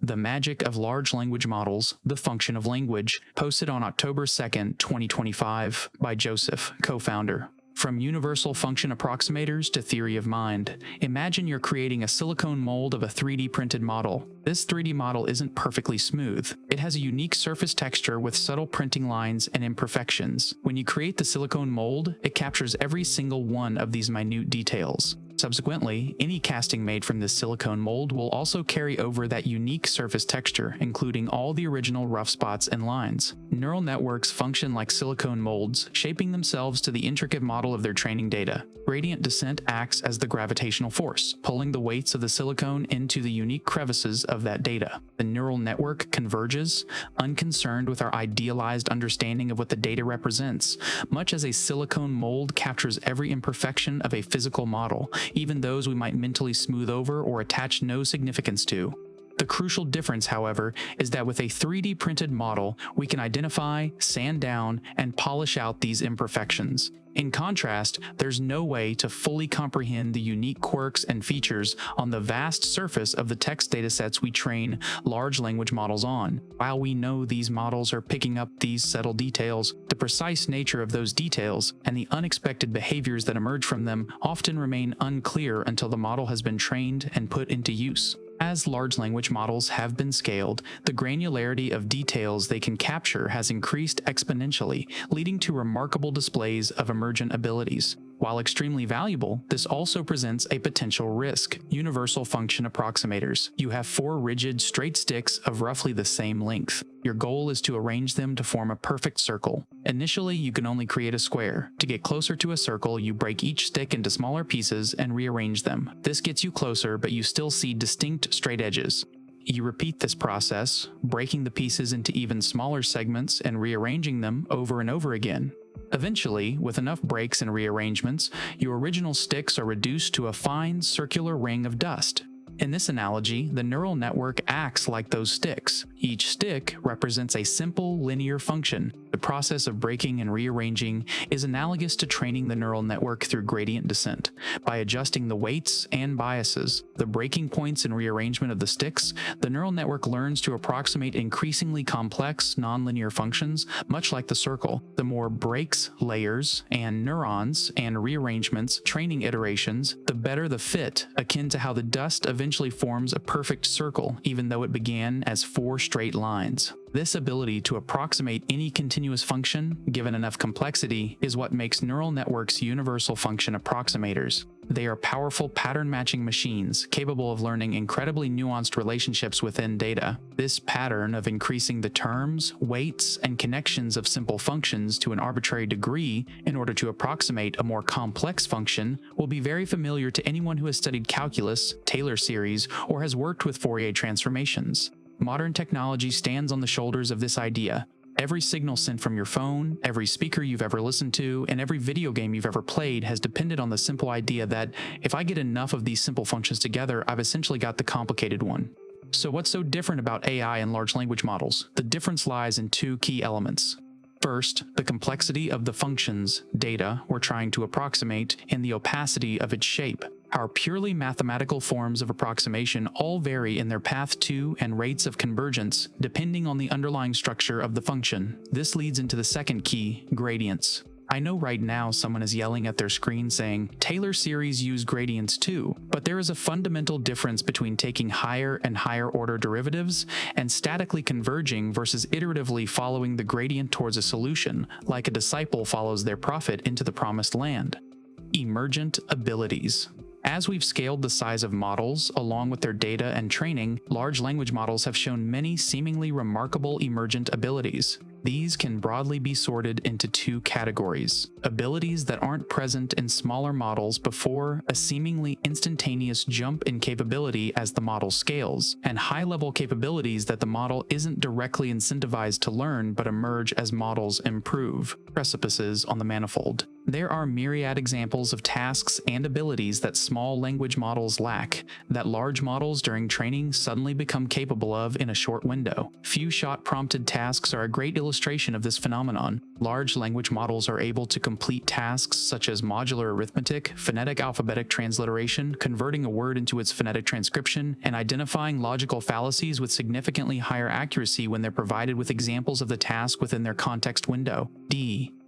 The Magic of Large Language Models, The Function of Language, posted on October 2nd, 2025, by Joseph, co-founder. From universal function approximators to theory of mind, imagine you're creating a silicone mold of a 3D printed model. This 3D model isn't perfectly smooth. It has a unique surface texture with subtle printing lines and imperfections. When you create the silicone mold, it captures every single one of these minute details. Subsequently, any casting made from this silicone mold will also carry over that unique surface texture, including all the original rough spots and lines. Neural networks function like silicone molds, shaping themselves to the intricate model of their training data. Gradient descent acts as the gravitational force, pulling the weights of the silicone into the unique crevices of that data. The neural network converges, unconcerned with our idealized understanding of what the data represents, much as a silicone mold captures every imperfection of a physical model, even those we might mentally smooth over or attach no significance to. The crucial difference, however, is that with a 3D printed model, we can identify, sand down, and polish out these imperfections. In contrast, there's no way to fully comprehend the unique quirks and features on the vast surface of the text datasets we train large language models on. While we know these models are picking up these subtle details, the precise nature of those details and the unexpected behaviors that emerge from them often remain unclear until the model has been trained and put into use. As large language models have been scaled, the granularity of details they can capture has increased exponentially, leading to remarkable displays of emergent abilities. While extremely valuable, this also presents a potential risk. Universal function approximators. You have 4 rigid, straight sticks of roughly the same length. Your goal is to arrange them to form a perfect circle. Initially, you can only create a square. To get closer to a circle, you break each stick into smaller pieces and rearrange them. This gets you closer, but you still see distinct straight edges. You repeat this process, breaking the pieces into even smaller segments and rearranging them over and over again. Eventually, with enough breaks and rearrangements, your original sticks are reduced to a fine circular ring of dust. In this analogy, the neural network acts like those sticks. Each stick represents a simple linear function. The process of breaking and rearranging is analogous to training the neural network through gradient descent. By adjusting the weights and biases, the breaking points and rearrangement of the sticks, the neural network learns to approximate increasingly complex nonlinear functions, much like the circle. The more breaks, layers, and neurons and rearrangements, training iterations, the better the fit, akin to how the dust eventually forms a perfect circle, even though it began as 4 straight lines. This ability to approximate any continuous function, given enough complexity, is what makes neural networks universal function approximators. They are powerful pattern-matching machines, capable of learning incredibly nuanced relationships within data. This pattern of increasing the terms, weights, and connections of simple functions to an arbitrary degree in order to approximate a more complex function will be very familiar to anyone who has studied calculus, Taylor series, or has worked with Fourier transformations. Modern technology stands on the shoulders of this idea. Every signal sent from your phone, every speaker you've ever listened to, and every video game you've ever played has depended on the simple idea that if I get enough of these simple functions together, I've essentially got the complicated one. So what's so different about AI and large language models? The difference lies in 2 key elements. First, the complexity of the functions, data, we're trying to approximate, and the opacity of its shape. Our purely mathematical forms of approximation all vary in their path to and rates of convergence, depending on the underlying structure of the function. This leads into the second key, gradients. I know right now someone is yelling at their screen saying, Taylor series use gradients too, but there is a fundamental difference between taking higher and higher order derivatives and statically converging versus iteratively following the gradient towards a solution, like a disciple follows their prophet into the promised land. Emergent abilities. As we've scaled the size of models, along with their data and training, large language models have shown many seemingly remarkable emergent abilities. These can broadly be sorted into 2 categories: abilities that aren't present in smaller models before a seemingly instantaneous jump in capability as the model scales, and high-level capabilities that the model isn't directly incentivized to learn but emerge as models improve. Precipices on the manifold. There are myriad examples of tasks and abilities that small language models lack, that large models during training suddenly become capable of in a short window. Few-shot prompted tasks are a great illustration of this phenomenon. Large language models are able to complete tasks such as modular arithmetic, phonetic alphabetic transliteration, converting a word into its phonetic transcription, and identifying logical fallacies with significantly higher accuracy when they're provided with examples of the task within their context window.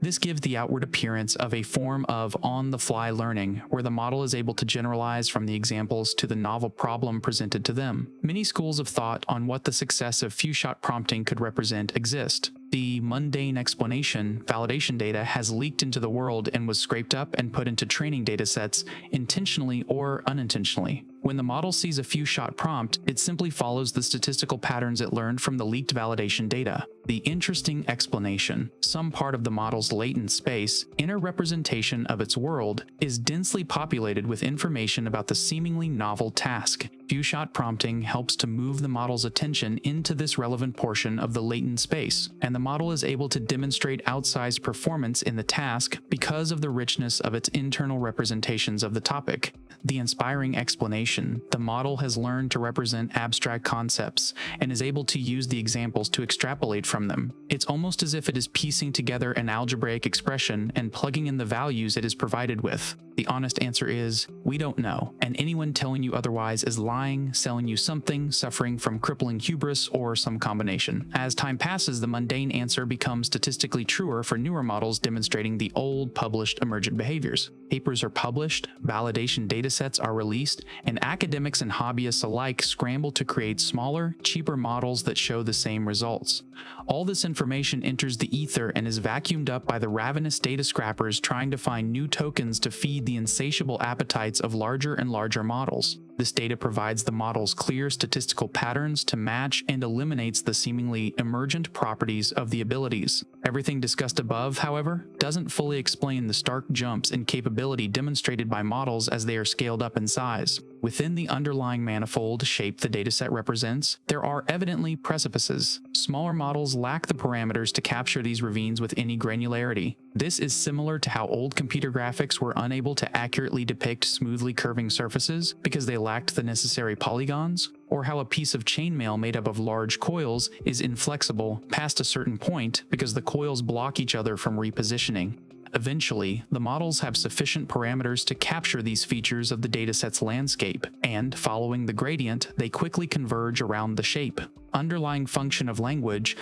This gives the outward appearance of a form of on-the-fly learning, where the model is able to generalize from the examples to the novel problem presented to them. Many schools of thought on what the success of few-shot prompting could represent exist. The mundane explanation, validation data, has leaked into the world and was scraped up and put into training datasets, intentionally or unintentionally. When the model sees a few-shot prompt, it simply follows the statistical patterns it learned from the leaked validation data. The interesting explanation, some part of the model's latent space, inner representation of its world, is densely populated with information about the seemingly novel task. Few-shot prompting helps to move the model's attention into this relevant portion of the latent space, and the model is able to demonstrate outsized performance in the task because of the richness of its internal representations of the topic. The inspiring explanation, the model has learned to represent abstract concepts and is able to use the examples to extrapolate from them. It's almost as if it is piecing together an algebraic expression and plugging in the values it is provided with. The honest answer is, we don't know, and anyone telling you otherwise is lying, selling you something, suffering from crippling hubris, or some combination. As time passes, the mundane answer becomes statistically truer for newer models demonstrating the old published emergent behaviors. Papers are published, validation datasets are released, and academics and hobbyists alike scramble to create smaller, cheaper models that show the same results. All this information enters the ether and is vacuumed up by the ravenous data scrappers trying to find new tokens to feed the insatiable appetites of larger and larger models. This data provides the model's clear statistical patterns to match and eliminates the seemingly emergent properties of the abilities. Everything discussed above, however, doesn't fully explain the stark jumps in capability demonstrated by models as they are scaled up in size. Within the underlying manifold shape the dataset represents, there are evidently precipices. Smaller models lack the parameters to capture these ravines with any granularity. This is similar to how old computer graphics were unable to accurately depict smoothly curving surfaces because they lacked the necessary polygons, or how a piece of chainmail made up of large coils is inflexible past a certain point because the coils block each other from repositioning. Eventually, the models have sufficient parameters to capture these features of the dataset's landscape, and following the gradient, they quickly converge around the shape. Underlying function of language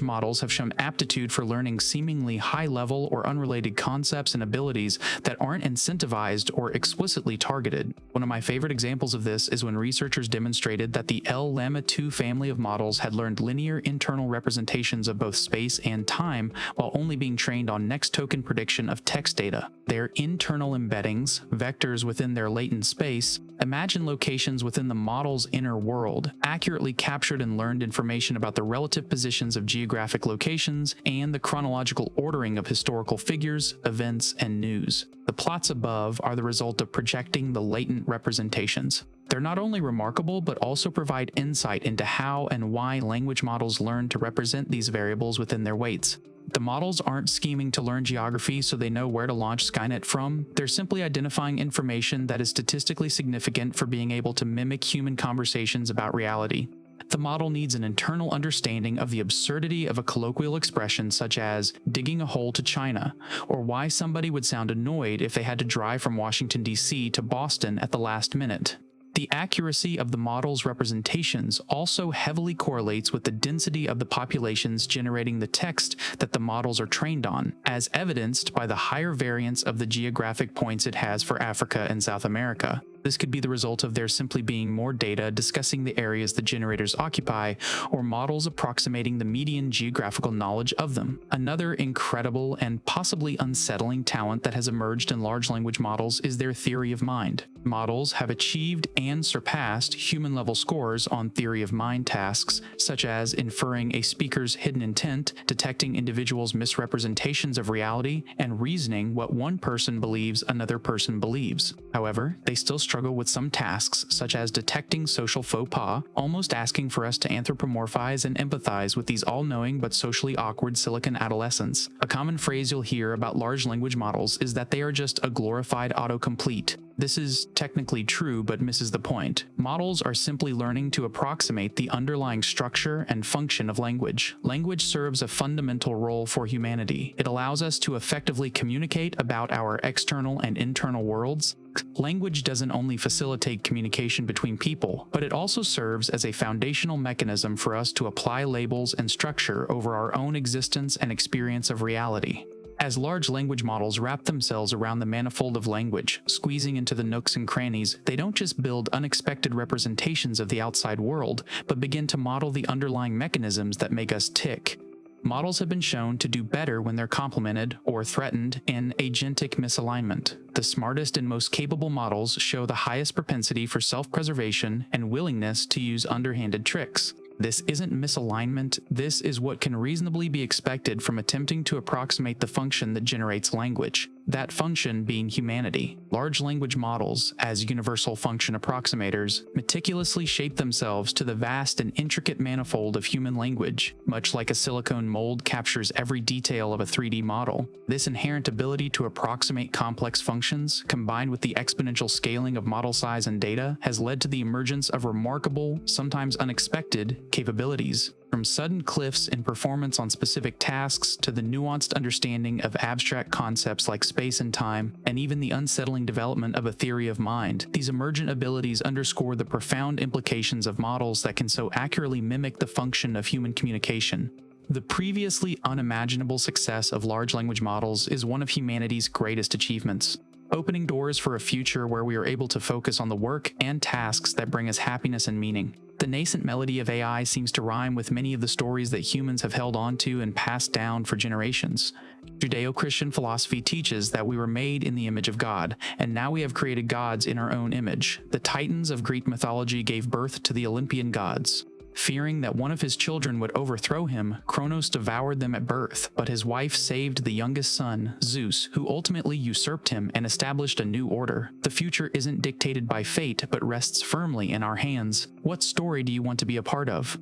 models have shown aptitude for learning seemingly high-level or unrelated concepts and abilities that aren't incentivized or explicitly targeted. One of my favorite examples of this is when researchers demonstrated that the LLM 2 family of models had learned linear internal representations of both space and time while only being trained on next token prediction of text data. Their internal embeddings, vectors within their latent space, imagine locations within the model's inner world, accurately captured and learned information about the relative positions of geographic locations and the chronological ordering of historical figures, events, and news. The plots above are the result of projecting the latent representations. They're not only remarkable, but also provide insight into how and why language models learn to represent these variables within their weights. The models aren't scheming to learn geography so they know where to launch Skynet from. They're simply identifying information that is statistically significant for being able to mimic human conversations about reality. The model needs an internal understanding of the absurdity of a colloquial expression such as digging a hole to China, or why somebody would sound annoyed if they had to drive from Washington, D.C. to Boston at the last minute. The accuracy of the model's representations also heavily correlates with the density of the populations generating the text that the models are trained on, as evidenced by the higher variance of the geographic points it has for Africa and South America. This could be the result of there simply being more data discussing the areas the generators occupy, or models approximating the median geographical knowledge of them. Another incredible and possibly unsettling talent that has emerged in large language models is their theory of mind. Models have achieved and surpassed human-level scores on theory of mind tasks, such as inferring a speaker's hidden intent, detecting individuals' misrepresentations of reality, and reasoning what one person believes another person believes. However, they still struggle with some tasks, such as detecting social faux pas, almost asking for us to anthropomorphize and empathize with these all-knowing but socially awkward silicon adolescents. A common phrase you'll hear about large language models is that they are just a glorified autocomplete. This is technically true, but misses the point. Models are simply learning to approximate the underlying structure and function of language. Language serves a fundamental role for humanity. It allows us to effectively communicate about our external and internal worlds. Language doesn't only facilitate communication between people, but it also serves as a foundational mechanism for us to apply labels and structure over our own existence and experience of reality. As large language models wrap themselves around the manifold of language, squeezing into the nooks and crannies, they don't just build unexpected representations of the outside world, but begin to model the underlying mechanisms that make us tick. Models have been shown to do better when they're complemented or threatened in agentic misalignment. The smartest and most capable models show the highest propensity for self-preservation and willingness to use underhanded tricks. This isn't misalignment, this is what can reasonably be expected from attempting to approximate the function that generates language, that function being humanity. Large language models, as universal function approximators, meticulously shape themselves to the vast and intricate manifold of human language, much like a silicone mold captures every detail of a 3D model. This inherent ability to approximate complex functions, combined with the exponential scaling of model size and data, has led to the emergence of remarkable, sometimes unexpected, capabilities. From sudden cliffs in performance on specific tasks to the nuanced understanding of abstract concepts like space and time, and even the unsettling development of a theory of mind, these emergent abilities underscore the profound implications of models that can so accurately mimic the function of human communication. The previously unimaginable success of large language models is one of humanity's greatest achievements, opening doors for a future where we are able to focus on the work and tasks that bring us happiness and meaning. The nascent melody of AI seems to rhyme with many of the stories that humans have held on to and passed down for generations. Judeo-Christian philosophy teaches that we were made in the image of God, and now we have created gods in our own image. The Titans of Greek mythology gave birth to the Olympian gods. Fearing that one of his children would overthrow him, Kronos devoured them at birth, but his wife saved the youngest son, Zeus, who ultimately usurped him and established a new order. The future isn't dictated by fate, but rests firmly in our hands. What story do you want to be a part of?